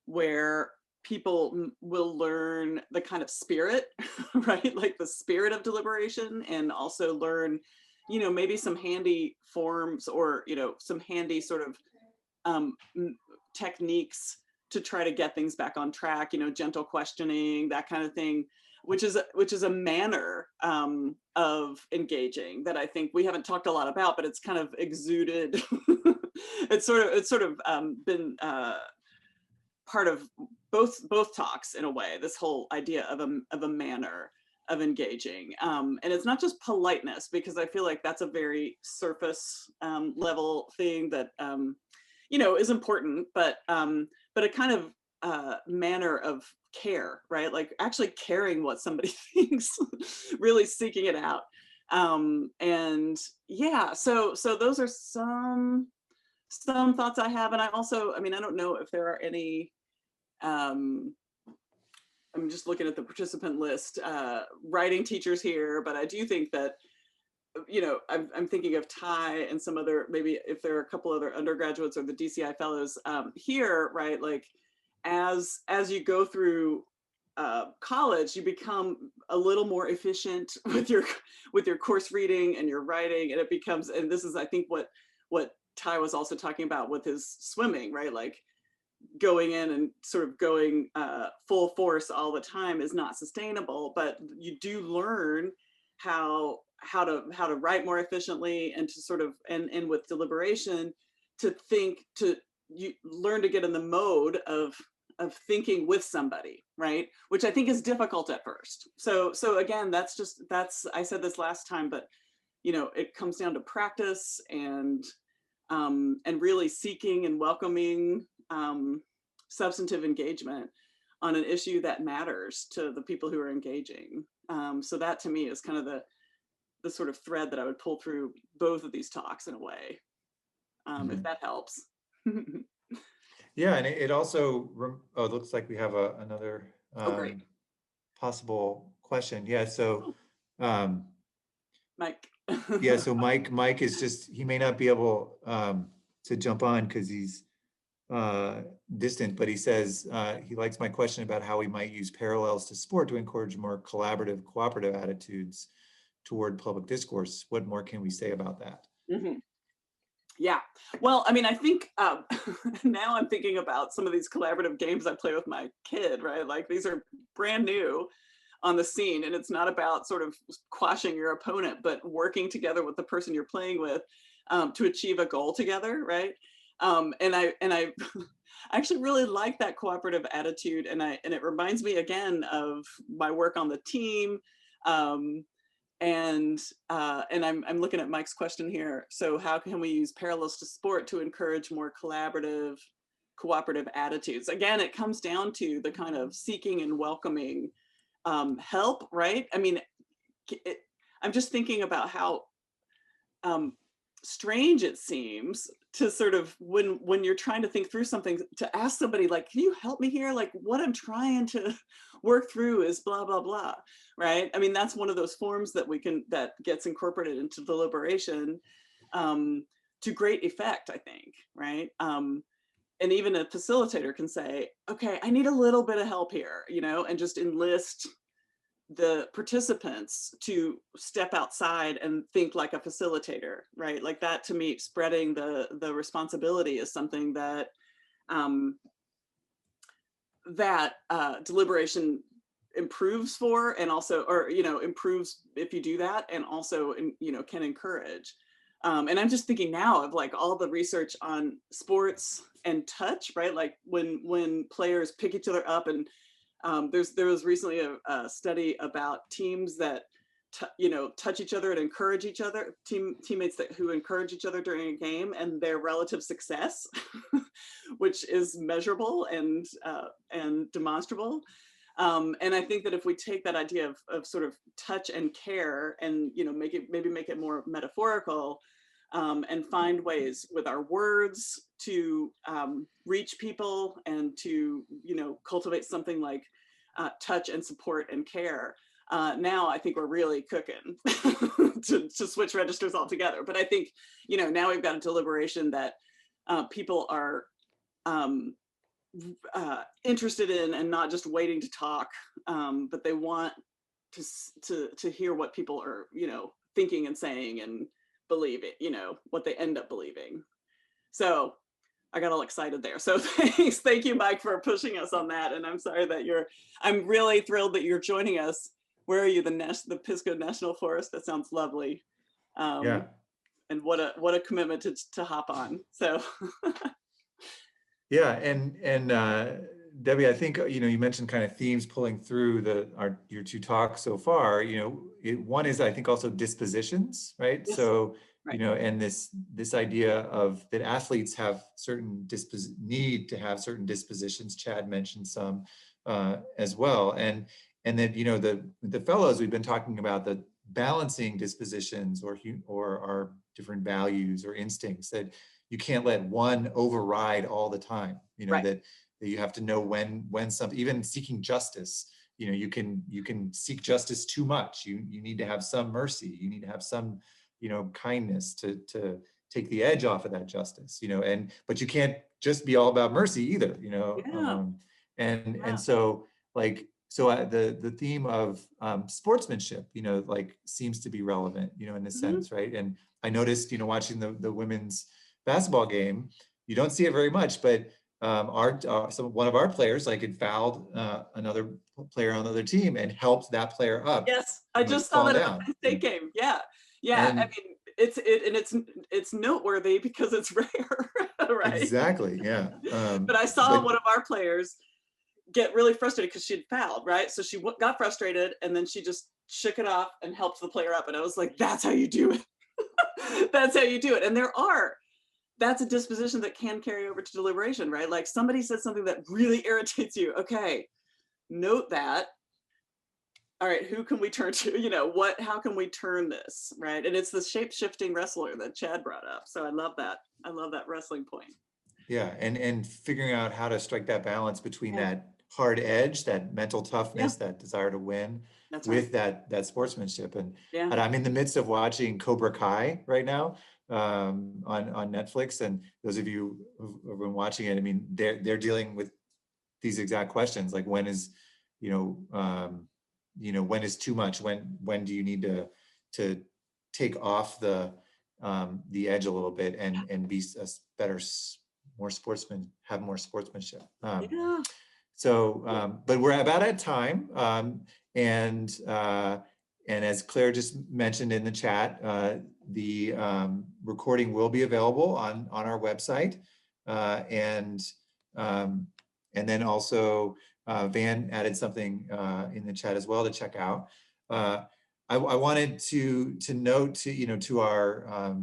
where people will learn the kind of spirit, right? Like the spirit of deliberation, and also learn, maybe some handy forms or, some handy sort of techniques to try to get things back on track, gentle questioning, that kind of thing, which is a manner of engaging that I think we haven't talked a lot about, but it's kind of exuded. it's sort of been part of both talks in a way. This whole idea of a manner of engaging, and it's not just politeness, because I feel like that's a very surface level thing that is important, but a kind of manner of care, right? Like actually caring what somebody thinks, really seeking it out. And yeah, so those are some thoughts I have. And I also, I don't know if there are any, I'm just looking at the participant list, writing teachers here, but I do think that, I'm thinking of Ty and some other, maybe if there are a couple other undergraduates or the DCI fellows here, right? Like as you go through college, you become a little more efficient with your course reading and your writing, and it becomes, and this is, I think, what Ty was also talking about with his swimming, right? Like going in and sort of going full force all the time is not sustainable, but you do learn how to write more efficiently, and to sort of and with deliberation to think, you learn to get in the mode of thinking with somebody, right? Which I think is difficult at first. So again, that's I said this last time, but it comes down to practice and really seeking and welcoming substantive engagement on an issue that matters to the people who are engaging. So that to me is kind of the sort of thread that I would pull through both of these talks in a way, if that helps. Yeah, and it also, it looks like we have another Great. possible question. Yeah, so Mike. Yeah, so Mike is just, he may not be able to jump on because he's distant, but he says he likes my question about how we might use parallels to sport to encourage more collaborative, cooperative attitudes toward public discourse. What more can we say about that? Mhm. Yeah, well, I mean, I think now I'm thinking about some of these collaborative games I play with my kid, right? Like these are brand new on the scene, and it's not about sort of quashing your opponent, but working together with the person you're playing with to achieve a goal together, right? And I actually really like that cooperative attitude, and it reminds me again of my work on the team. Um, and I'm looking at Mike's question here. So how can we use parallels to sport to encourage more collaborative, cooperative attitudes? Again, it comes down to the kind of seeking and welcoming help, right? I mean, I'm just thinking about how strange it seems to sort of when you're trying to think through something, to ask somebody like, can you help me here? Like what I'm trying to work through is blah, blah, blah, right? I mean, that's one of those forms that gets incorporated into deliberation to great effect, I think, right? And even a facilitator can say, okay, I need a little bit of help here, and just enlist the participants to step outside and think like a facilitator, right? Like that, to me, spreading the responsibility is something that deliberation improves for, and also, or improves if you do that, and also can encourage. And I'm just thinking now of like all the research on sports and touch, right? Like when players pick each other up, and there was recently a study about teams that touch each other and encourage each other, teammates who encourage each other during a game, and their relative success, which is measurable and demonstrable. And I think that if we take that idea of sort of touch and care, and make it more metaphorical, and find ways with our words to reach people, and to cultivate something like touch and support and care. Now I think we're really cooking to switch registers altogether. But I think now we've got a deliberation that people are interested in, and not just waiting to talk, but they want to hear what people are thinking and saying and believing, what they end up believing. So I got all excited there. So thank you, Mike, for pushing us on that. And I'm sorry that I'm really thrilled that you're joining us. Where are you? The Pisco National Forest? That sounds lovely. Yeah. And what a commitment to hop on. So. Yeah, and Debbie, I think you mentioned kind of themes pulling through your two talks so far. One is, I think, also dispositions, right? Yes. So right. And this idea of that athletes have certain need to have certain dispositions. Chad mentioned some as well, and that the fellows, we've been talking about the balancing dispositions or our different values or instincts, that you can't let one override all the time. Right. that you have to know when something, even seeking justice, you can seek justice too much. You need to have some mercy. You need to have some kindness to take the edge off of that justice. But you can't just be all about mercy either. Yeah. And so the theme of sportsmanship, seems to be relevant, in a sense, right? And I noticed, watching the women's basketball game, you don't see it very much, but one of our players had fouled another player on the other team and helped that player up. Yes, I just saw that at the Penn State game. Yeah. And, I mean, it's noteworthy because it's rare, right? Exactly. Yeah. But I saw one of our players get really frustrated because she'd fouled, right? So she got frustrated, and then she just shook it off and helped the player up. And I was like, that's how you do it. That's how you do it. And that's a disposition that can carry over to deliberation, right? Like somebody said something that really irritates you. Okay, note that. All right, who can we turn to? How can we turn this, right? And it's the shape-shifting wrestler that Chad brought up. So I love that. I love that wrestling point. Yeah, and figuring out how to strike that balance between that hard edge, that mental toughness, that desire to win That's right. with that sportsmanship. And Yeah. I'm in the midst of watching Cobra Kai right now on Netflix. And those of you who've been watching it, I mean, they're dealing with these exact questions, like when is, when is too much? When do you need to take off the edge a little bit and be a better, have more sportsmanship. Yeah. So, but we're about at time, and as Claire just mentioned in the chat, the recording will be available on our website, and then also Van added something in the chat as well to check out. I wanted to note to our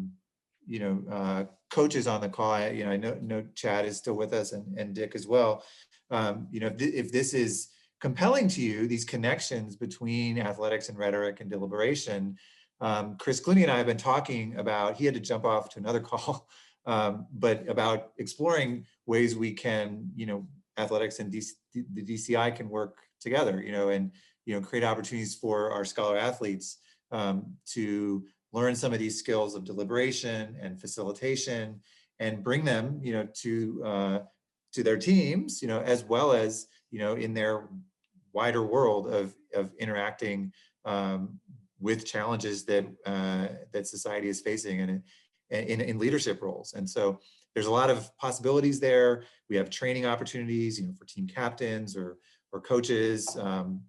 coaches on the call. I know Chad is still with us, and Dick as well. If this is compelling to you, these connections between athletics and rhetoric and deliberation, Chris Clooney and I have been talking about, he had to jump off to another call, but about exploring ways we can, athletics and the DCI can work together, and, create opportunities for our scholar athletes to learn some of these skills of deliberation and facilitation and bring them, to their teams, as well as, in their wider world of interacting with challenges that society is facing and in leadership roles. And so there's a lot of possibilities there. We have training opportunities, for team captains or coaches, on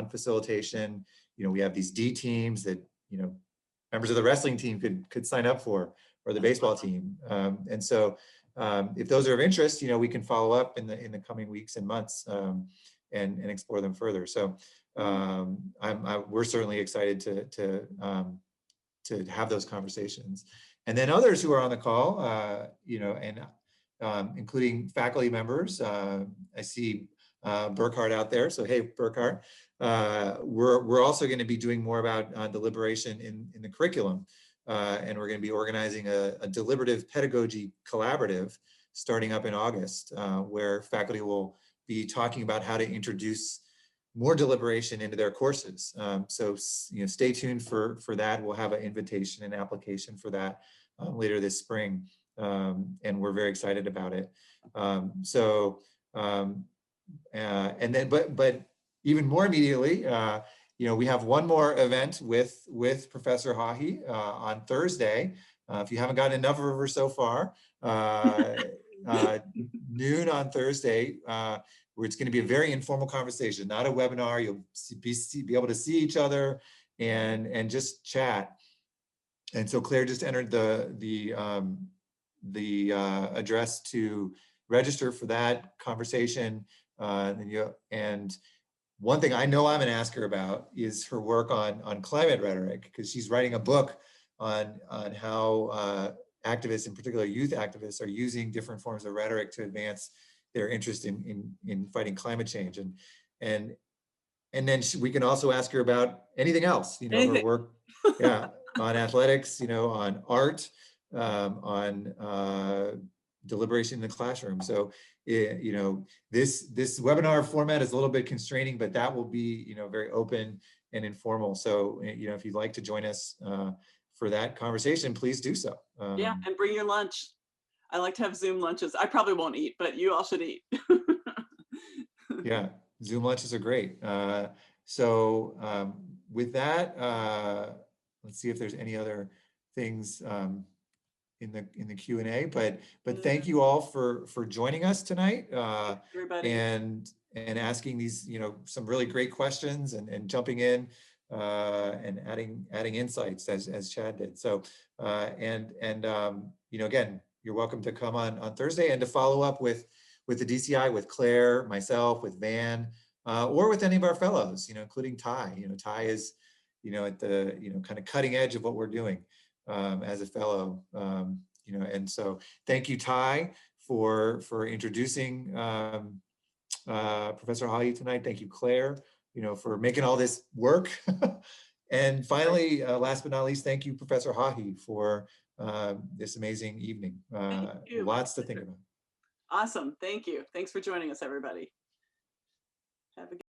facilitation. We have these D teams that, members of the wrestling team could sign up for, or the baseball team. And so if those are of interest, we can follow up in the coming weeks and months and explore them further. So we're certainly excited to have those conversations. And then others who are on the call, and including faculty members. I see Burkhard out there. So hey, Burkhard. We're also going to be doing more about deliberation in the curriculum. And we're going to be organizing a deliberative pedagogy collaborative starting up in August, where faculty will be talking about how to introduce more deliberation into their courses. So stay tuned for that. We'll have an invitation and application for that later this spring, and we're very excited about it. And then, but even more immediately, we have one more event with Professor Haughey on Thursday. If you haven't gotten enough of her so far, noon on Thursday, where it's going to be a very informal conversation, not a webinar. You'll be able to see each other and just chat. And so Claire just entered the address to register for that conversation. And one thing I know I'm going to ask her about is her work on climate rhetoric, because she's writing a book on how activists, in particular youth activists, are using different forms of rhetoric to advance their interest in fighting climate change. And then we can also ask her about anything else, her work, on athletics, on art, on deliberation in the classroom. So, this webinar format is a little bit constraining, but that will be, very open and informal. So, if you'd like to join us for that conversation, please do so. Yeah, and bring your lunch. I like to have Zoom lunches. I probably won't eat, but you all should eat. Yeah, Zoom lunches are great. So with that, let's see if there's any other things in the Q&A. But thank you all for joining us tonight, everybody, and asking these some really great questions and jumping in and adding insights as Chad did. So again, you're welcome to come on Thursday and to follow up with the DCI, with Claire, myself, with Van, or with any of our fellows, including Ty. Ty is, at the, kind of cutting edge of what we're doing as a fellow, and so thank you, Ty, for introducing Professor Haughey tonight. Thank you, Claire, for making all this work. And finally, last but not least, thank you, Professor Haughey, for this amazing evening. Lots to think about. Awesome. Thank you. Thanks for joining us, everybody. Have a